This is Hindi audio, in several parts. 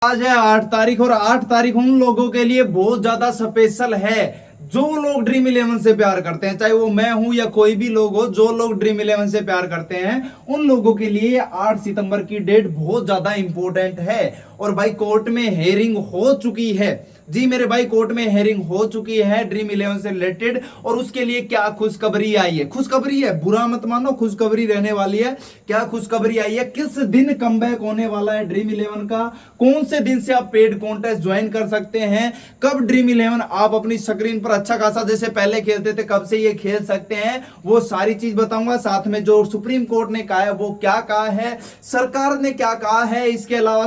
आज है 8 तारीख और 8 तारीख उन लोगों के लिए बहुत ज्यादा स्पेशल है जो लोग ड्रीम इलेवन से प्यार करते हैं, चाहे वो मैं हूं या कोई भी लोग हो। जो लोग ड्रीम इलेवन से प्यार करते हैं उन लोगों के लिए 8 सितंबर की डेट बहुत ज्यादा इंपॉर्टेंट है। और भाई कोर्ट में हेयरिंग हो चुकी है। जी मेरे भाई, कोर्ट में हेयरिंग हो चुकी है ड्रीम इलेवन से रिलेटेड। और उसके लिए क्या खुशखबरी आई है, खुशखबरी है, बुरा मत मानो, खुशखबरी रहने वाली है। क्या खुशखबरी आई है, किस दिन कमबैक होने वाला है ड्रीम इलेवन का, कौन से दिन से आप पेड कॉन्टेस्ट ज्वाइन कर सकते हैं, कब ड्रीम इलेवन आप अपनी स्क्रीन पर अच्छा खासा जैसे पहले खेलते थे कब से ये खेल सकते हैं, वो सारी चीज बताऊंगा। साथ में जो सुप्रीम कोर्ट ने कहा है वो क्या कहा है, सरकार ने क्या कहा है, इसके अलावा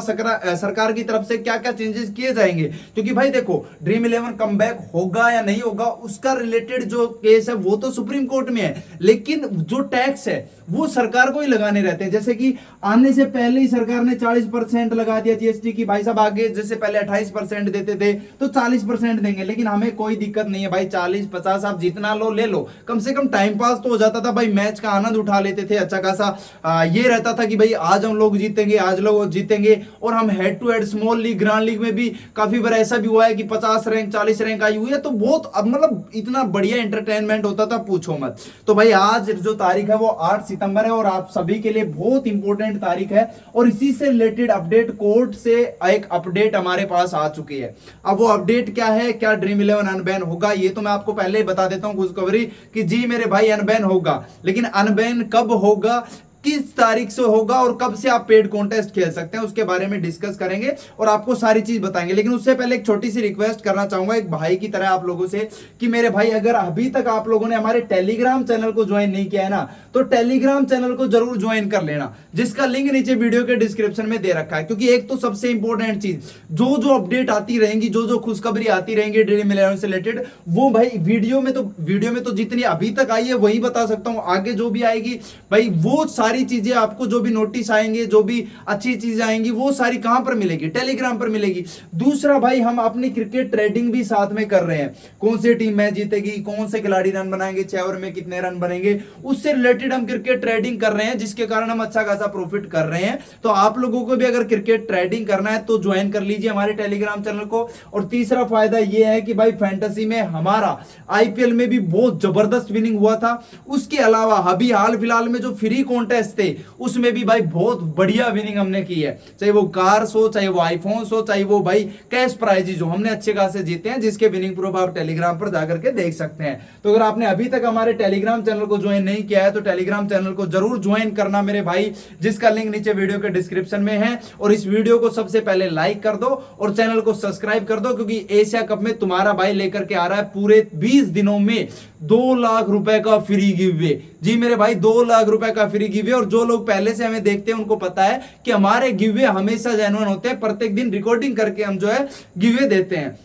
सरकार की तरफ से क्या क्या चेंजेस किए जाएंगे। क्योंकि भाई देखो, ड्रीम इलेवन कमबैक होगा या नहीं होगा उसका रिलेटेड जो केस है वो तो सुप्रीम कोर्ट में है, लेकिन जो टैक्स है वो सरकार को ही लगाने रहते हैं। जैसे कि आने से पहले ही सरकार ने 40% लगा दिया जीएसटी की। भाई साहब आगे जैसे पहले 28% देते थे तो 40% देंगे, लेकिन हमें कोई दिक्कत नहीं है भाई, 40-50 आप जितना लो ले लो, कम से कम टाइम पास तो हो जाता था भाई, मैच का आनंद उठा लेते थे अच्छा खासा। ये रहता था कि भाई आज हम लोग जीतेंगे, आज लोग जीतेंगे। और हम head to head small league grand league में भी काफी बार ऐसा भी हुआ है कि 50 रैंक 40 रैंक आई हुई है, तो बहुत अब मतलब इतना बढ़िया एंटरटेनमेंट होता था, पूछो मत। तो भाई आज जो तारीख है वो 8 सितंबर है और आप सभी के लिए बहुत इंपॉर्टेंट तारीख है। और इसी से रिलेटेड अपडेट, कोर्ट से एक अपडेट हमारे पास आ चुकी है। अब वो अपडेट क्या है, क्या ड्रीम इलेवन अनबैन होगा, ये तो मैं आपको पहले ही बता देता हूं खुशखबरी कि जी मेरे भाई अनबैन होगा, लेकिन अनबैन कब होगा, किस तारीख से होगा और कब से आप पेड कॉन्टेस्ट खेल सकते हैं उसके बारे में डिस्कस करेंगे और आपको सारी चीज बताएंगे। लेकिन उससे पहले एक छोटी सी रिक्वेस्ट करना चाहूंगा एक भाई की तरह आप लोगों से कि मेरे भाई अगर अभी तक आप लोगों ने हमारे टेलीग्राम चैनल को ज्वाइन नहीं किया है ना, तो टेलीग्राम चैनल को जरूर ज्वाइन कर लेना, जिसका लिंक नीचे वीडियो के डिस्क्रिप्शन में दे रखा है। क्योंकि एक तो सबसे इंपॉर्टेंट चीज, जो जो अपडेट आती रहेंगी, जो जो खुशखबरी आती रहेंगी ड्रीम इलेवन से रिलेटेड, वो भाई वीडियो में तो जितनी अभी तक आई है वही बता सकता हूं, आगे जो भी आएगी भाई वो सारी चीजें आपको, जो भी नोटिस आएंगे, जो भी अच्छी चीजें आएंगी, वो सारी कहां पर मिलेगी, टेलीग्राम पर मिलेगी। दूसरा भाई, हम अपनी क्रिकेट ट्रेडिंग भी साथ में कर रहे हैं, कौन सी टीम मैच जीतेगी, कौन से खिलाड़ी रन बनाएंगे, 6 ओवर में कितने रन बनेंगे, उससे रिलेटेड हम क्रिकेट ट्रेडिंग कर रहे हैं, जिसके कारण हम अच्छा खासा प्रॉफिट कर रहे हैं। तो आप लोगों को भी अगर क्रिकेट ट्रेडिंग करना है तो ज्वाइन कर लीजिए हमारे टेलीग्राम चैनल को। और तीसरा फायदा यह है कि भाई फैंटेसी में हमारा आईपीएल में भी बहुत जबरदस्त विनिंग हुआ था, उसके अलावा अभी हाल फिलहाल में जो फ्री कॉन्टेस्ट थे उसमें भी भाई बहुत बढ़िया विनिंग हमने की है, चाहे वो कार्स हो, चाहे वो आईफोन हो, चाहे वो भाई कैश प्राइजेज हो, हमने अच्छे खासे जीते हैं, जिसके विनिंग प्रूफ आप टेलीग्राम पर जाकर के देख सकते हैं। तो अगर आपने अभी तक हमारे टेलीग्राम चैनल को ज्वाइन नहीं किया है तो टेलीग्राम चैनल को जरूर ज्वाइन करना मेरे भाई, जिसका लिंक नीचे वीडियो के डिस्क्रिप्शन में है। और इस वीडियो को सबसे पहले लाइक कर दो और चैनल को सब्सक्राइब कर दो, क्योंकि एशिया कप में तुम्हारा भाई लेकर के आ रहा है पूरे 20 दिनों में 2 लाख रुपए का फ्री गिवअवे। जी मेरे भाई 2 लाख रुपए का फ्री गिवअवे। और जो लोग पहले से हमें देखते हैं उनको पता है कि हमारे गिवअवे हमेशा जेन्युइन होते हैं, प्रत्येक दिन रिकॉर्डिंग करके हम जो है गिवअवे देते हैं।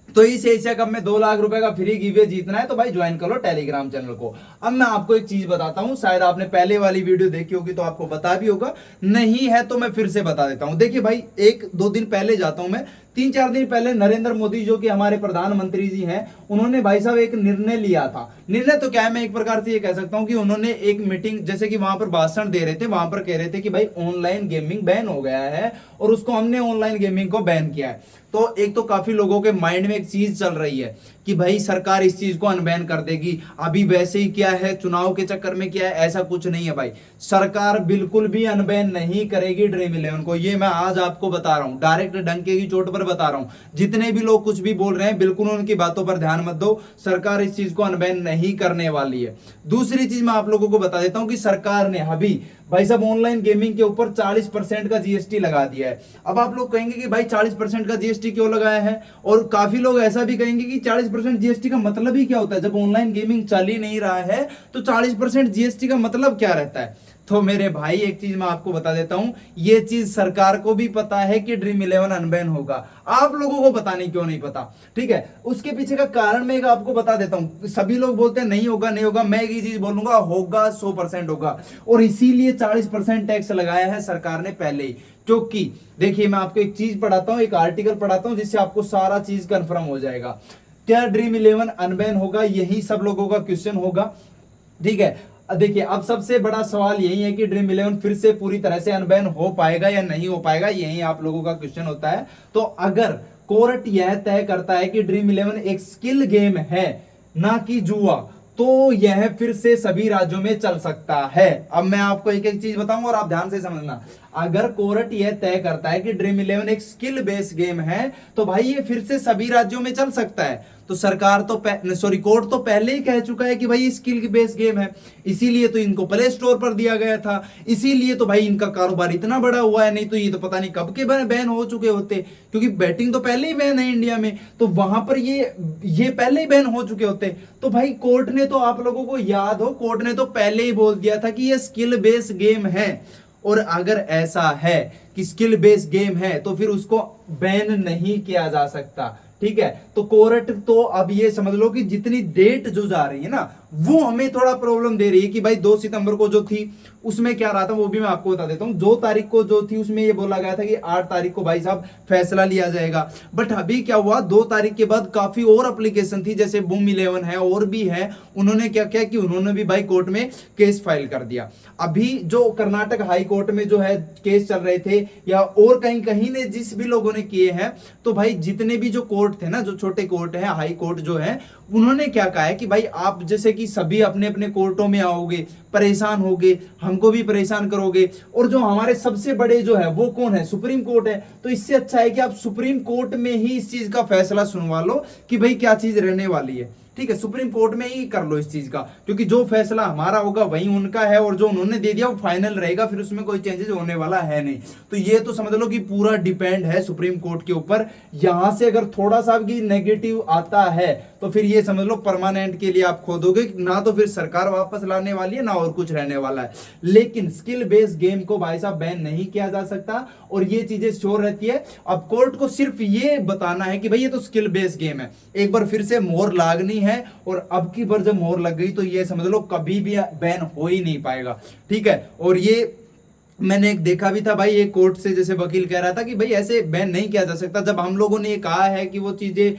तो इस एशिया कप में 2 लाख रुपए का फ्री गिवअवे जीतना है तो भाई ज्वाइन कर लो टेलीग्राम चैनल को। अब मैं आपको एक चीज बताता हूं, शायद आपने पहले वाली वीडियो देखी होगी तो आपको बता भी होगा, नहीं है तो मैं फिर से बता देता हूं। देखिए भाई, 1-2 दिन पहले जाता हूं मैं, 3-4 दिन पहले नरेंद्र मोदी जो कि हमारे प्रधानमंत्री जी हैं, उन्होंने भाई साहब एक निर्णय लिया था। निर्णय तो क्या है, मैं एक प्रकार से ये कह सकता हूं कि उन्होंने एक मीटिंग, जैसे कि वहां पर भाषण दे रहे थे, वहां पर कह रहे थे कि भाई ऑनलाइन गेमिंग बैन हो गया है और उसको हमने ऑनलाइन गेमिंग को बैन किया है। तो एक तो काफी लोगों के माइंड में एक चीज चल रही है कि भाई सरकार इस चीज को अनबैन कर देगी, अभी वैसे ही किया है, चुनाव के चक्कर में किया है, ऐसा कुछ नहीं है भाई। सरकार बिल्कुल भी अनबैन नहीं करेगी ड्रीम इलेवन को, ये मैं आज आपको बता रहा हूं, डायरेक्ट डंके की चोट पर बता रहा हूं। जितने भी लोग कुछ भी बोल रहे हैं बिल्कुल उनकी बातों पर ध्यान मत दो, सरकार इस चीज को अनबैन नहीं करने वाली है। दूसरी चीज मैं आप लोगों को बता देता हूं कि सरकार ने अभी भाई साहब ऑनलाइन गेमिंग के ऊपर 40% का जीएसटी लगा दिया है। अब आप लोग कहेंगे कि भाई 40% का जीएसटी क्यों लगाया है, और काफी लोग ऐसा भी कहेंगे कि 40% जीएसटी का मतलब ही क्या होता है, जब ऑनलाइन गेमिंग चल ही नहीं रहा है तो 40% जीएसटी का मतलब क्या रहता है। तो मेरे भाई एक चीज मैं आपको बता देता हूं, ये चीज सरकार को भी पता है कि ड्रीम इलेवन अनबैन होगा, आप लोगों को पता नहीं क्यों नहीं पता, ठीक है। उसके पीछे का कारण मैं आपको बता देता हूं। सभी लोग बोलते हैं नहीं होगा नहीं होगा, मैं एक चीज बोलूंगा, होगा, 100% होगा। और इसीलिए 40% टैक्स लगाया है सरकार ने पहले ही। क्योंकि देखिए मैं आपको एक चीज पढ़ाता हूं, एक आर्टिकल पढ़ाता हूं, जिससे आपको सारा चीज कंफर्म हो जाएगा। क्या ड्रीम इलेवन अनबैन होगा, यही सब लोगों का क्वेश्चन होगा, ठीक है। देखिए अब सबसे बड़ा सवाल यही है कि ड्रीम इलेवन फिर से पूरी तरह से अनबैन हो पाएगा या नहीं हो पाएगा, यही आप लोगों का क्वेश्चन होता है। तो अगर कोर्ट यह तय करता है कि ड्रीम इलेवन एक स्किल गेम है ना कि जुआ, तो यह फिर से सभी राज्यों में चल सकता है। अब मैं आपको एक एक चीज बताऊंगा और आप ध्यान से समझना। अगर कोर्ट यह तय करता है कि ड्रीम इलेवन एक स्किल बेस्ड गेम है, तो भाई ये फिर से सभी राज्यों में चल सकता है। तो सरकार तो कोर्ट तो पहले ही कह चुका है कि भाई ये स्किल बेस्ड गेम है, इसीलिए तो इनको प्ले स्टोर पर दिया गया था, इसीलिए तो भाई इनका कारोबार इतना बड़ा हुआ है, नहीं तो ये तो पता नहीं कब के बैन हो चुके होते, क्योंकि बैटिंग तो पहले ही बैन है इंडिया में, तो वहां पर ये पहले ही बैन हो चुके होते। तो भाई कोर्ट ने तो, आप लोगों को याद हो, कोर्ट ने तो पहले ही बोल दिया था कि ये स्किल बेस्ड गेम है। और अगर ऐसा है कि स्किल बेस्ड गेम है तो फिर उसको बैन नहीं किया जा सकता, ठीक है। तो कोर्ट तो अब ये समझ लो कि जितनी डेट जो जा रही है ना, वो हमें थोड़ा प्रॉब्लम दे रही है कि भाई 2 सितंबर को जो थी उसमें क्या रहा था वो भी मैं आपको बता देता हूं। 2 तारीख को जो थी उसमें ये बोला गया था कि 8 तारीख को भाई साहब फैसला लिया जाएगा, बट अभी क्या हुआ, 2 तारीख के बाद काफी और एप्लीकेशन थी, जैसे बूम 11 है और भी है, उन्होंने क्या किया कि उन्होंने भी भाई कोर्ट में केस फाइल कर दिया। अभी जो कर्नाटक हाई कोर्ट में जो है केस चल रहे थे, या और कहीं कहीं ने जिस भी लोगों ने किए हैं, तो भाई जितने भी जो कोर्ट थे ना, जो छोटे कोर्ट है, हाई कोर्ट जो है, उन्होंने क्या कहा है कि भाई आप जैसे कि सभी अपने अपने कोर्टों में आओगे, परेशान होगे, हमको भी परेशान करोगे, और जो हमारे सबसे बड़े जो है वो कौन है, सुप्रीम कोर्ट है, तो इससे अच्छा है कि आप सुप्रीम कोर्ट में ही इस चीज का फैसला सुनवा लो कि भाई क्या चीज रहने वाली है, ठीक है। सुप्रीम कोर्ट में ही कर लो इस चीज का, क्योंकि जो फैसला हमारा होगा वही उनका है, और जो उन्होंने दे दिया वो फाइनल रहेगा, फिर उसमें कोई चेंजेस होने वाला है नहीं। तो ये तो समझ लो कि पूरा डिपेंड है सुप्रीम कोर्ट के ऊपर। यहां से अगर थोड़ा सा भी नेगेटिव आता है तो फिर ये समझ लो परमानेंट के लिए आप खोदोगे ना, तो फिर सरकार वापस लाने वाली है ना और कुछ रहने वाला है। लेकिन स्किल बेस्ड गेम को भाई साहब बैन नहीं किया जा सकता, और ये चीजें श्योर रहती है। अब कोर्ट को सिर्फ ये बताना है कि भाई ये तो स्किल बेस्ड गेम है, एक बार फिर से मोहर लागनी है, और अब की बार जब मोहर लग गई तो ये समझ लो कभी भी बैन हो ही नहीं पाएगा, ठीक है। और ये मैंने एक देखा भी था भाई, एक कोर्ट से जैसे वकील कह रहा था कि भाई ऐसे बैन नहीं किया जा सकता, जब हम लोगों ने ये कहा है कि वो चीजें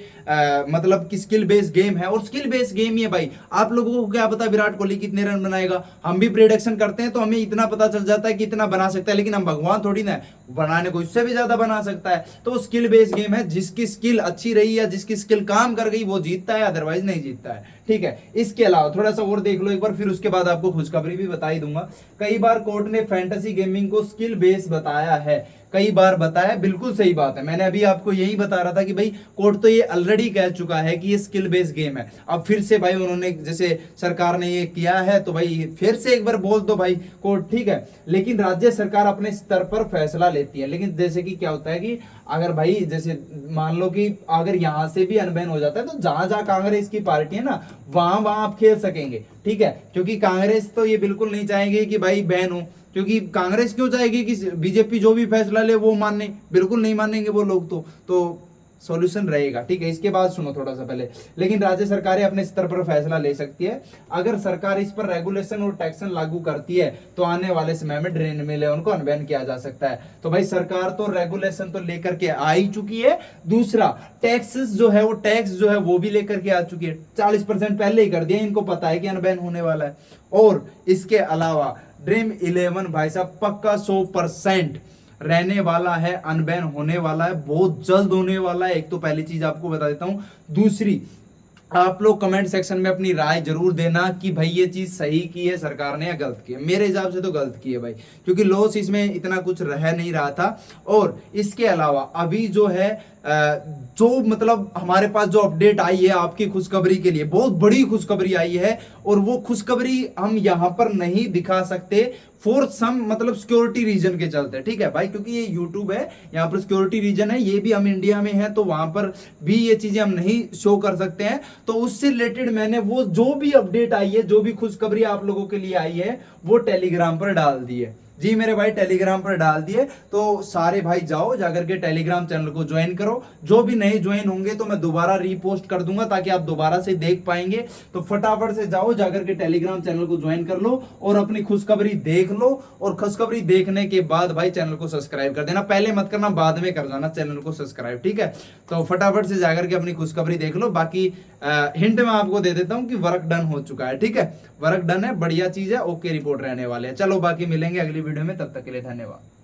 मतलब कि स्किल बेस्ड गेम है, और स्किल बेस्ड गेम ही है भाई। आप लोगों को क्या पता विराट कोहली कितने रन बनाएगा, हम भी प्रेडिक्शन करते हैं तो हमें इतना पता चल जाता है कि इतना बना सकता है, लेकिन हम भगवान थोड़ी ना, बनाने को इससे भी ज्यादा बना सकता है। तो स्किल बेस्ड गेम है, जिसकी स्किल अच्छी रही या जिसकी स्किल काम कर गई वो जीतता है, अदरवाइज नहीं जीतता है, ठीक है। इसके अलावा थोड़ा सा और देख लो एक बार, फिर उसके बाद आपको खुशखबरी भी बता ही दूंगा। कई बार कोर्ट ने फैंटेसी गेमिंग को स्किल बेस्ड बताया है, कई बार बताया, बिल्कुल सही बात है। मैंने अभी आपको यही बता रहा था कि भाई कोर्ट तो ये ऑलरेडी कह चुका है कि ये स्किल बेस्ड गेम है। अब फिर से भाई उन्होंने, जैसे सरकार ने ये किया है, तो भाई फिर से एक बार बोल दो भाई कोर्ट, ठीक है। लेकिन राज्य सरकार अपने स्तर पर फैसला लेती है। लेकिन जैसे कि क्या होता है कि अगर भाई जैसे मान लो कि अगर यहां से भी अनबैन हो जाता है, तो जहां जहां कांग्रेस की पार्टी है ना, वहां वहां आप खेल सकेंगे, ठीक है। क्योंकि कांग्रेस तो ये बिल्कुल नहीं चाहेगी कि भाई बैन हो, क्योंकि कांग्रेस क्यों चाहेगी कि बीजेपी जो भी फैसला ले वो माने, बिल्कुल नहीं मानेंगे वो लोग। तो सॉल्यूशन रहेगा, ठीक है। इसके बाद सुनो थोड़ा सा पहले, लेकिन राज्य सरकारें अपने स्तर पर फैसला ले सकती है। अगर सरकार इस पर रेगुलेशन और टैक्सन लागू करती है तो आने वाले समय में ड्रीम इलेवन को अनबैन किया जा सकता है। तो भाई सरकार तो रेगुलेशन तो लेकर के आ ही चुकी है, दूसरा टैक्सेस जो है वो टैक्स जो है वो भी लेकर के आ चुकी है, 40% पहले ही कर दिया, इनको पता है कि अनबैन होने वाला है। और इसके अलावा ड्रीम इलेवन भाई साहब पक्का 100% रहने वाला है, अनबैन होने वाला है, बहुत जल्द होने वाला है। एक तो पहली चीज आपको बता देता हूं। दूसरी, आप लोग कमेंट सेक्शन में अपनी राय जरूर देना कि भाई ये चीज सही की है सरकार ने या गलत की है। मेरे हिसाब से तो गलत की है भाई, क्योंकि लॉस इसमें इतना कुछ रह नहीं रहा था। और इसके अलावा अभी जो है जो मतलब हमारे पास जो अपडेट आई है आपकी खुशखबरी के लिए, बहुत बड़ी खुशखबरी आई है, और वो खुशखबरी हम यहां पर नहीं दिखा सकते फॉर सम मतलब सिक्योरिटी रीजन के चलते, ठीक है भाई, क्योंकि ये यूट्यूब है, यहाँ पर सिक्योरिटी रीजन है, ये भी हम इंडिया में है, तो वहां पर भी ये चीजें हम नहीं शो कर सकते हैं। तो उससे रिलेटेड मैंने वो जो भी अपडेट आई है, जो भी खुशखबरी आप लोगों के लिए आई है, वो टेलीग्राम पर डाल दी है। जी मेरे भाई टेलीग्राम पर डाल दिए, तो सारे भाई जाओ जाकर के टेलीग्राम चैनल को ज्वाइन करो। जो भी नए ज्वाइन होंगे तो मैं दोबारा रीपोस्ट कर दूंगा ताकि आप दोबारा से देख पाएंगे। तो फटाफट से जाओ जाकर के टेलीग्राम चैनल को ज्वाइन कर लो और अपनी खुशखबरी देख लो। और खुशखबरी देखने के बाद भाई चैनल को सब्सक्राइब कर देना, पहले मत करना, बाद में कर जाना चैनल को सब्सक्राइब, ठीक है। तो फटाफट से जाकर के अपनी खुशखबरी देख लो। बाकी हिंट मैं आपको दे देता हूं कि वर्क डन हो चुका है, ठीक है, वर्क डन है, बढ़िया चीज है, ओके रिपोर्ट रहने वाले हैं। चलो बाकी मिलेंगे अगली वीडियो में, तब तक के लिए धन्यवाद।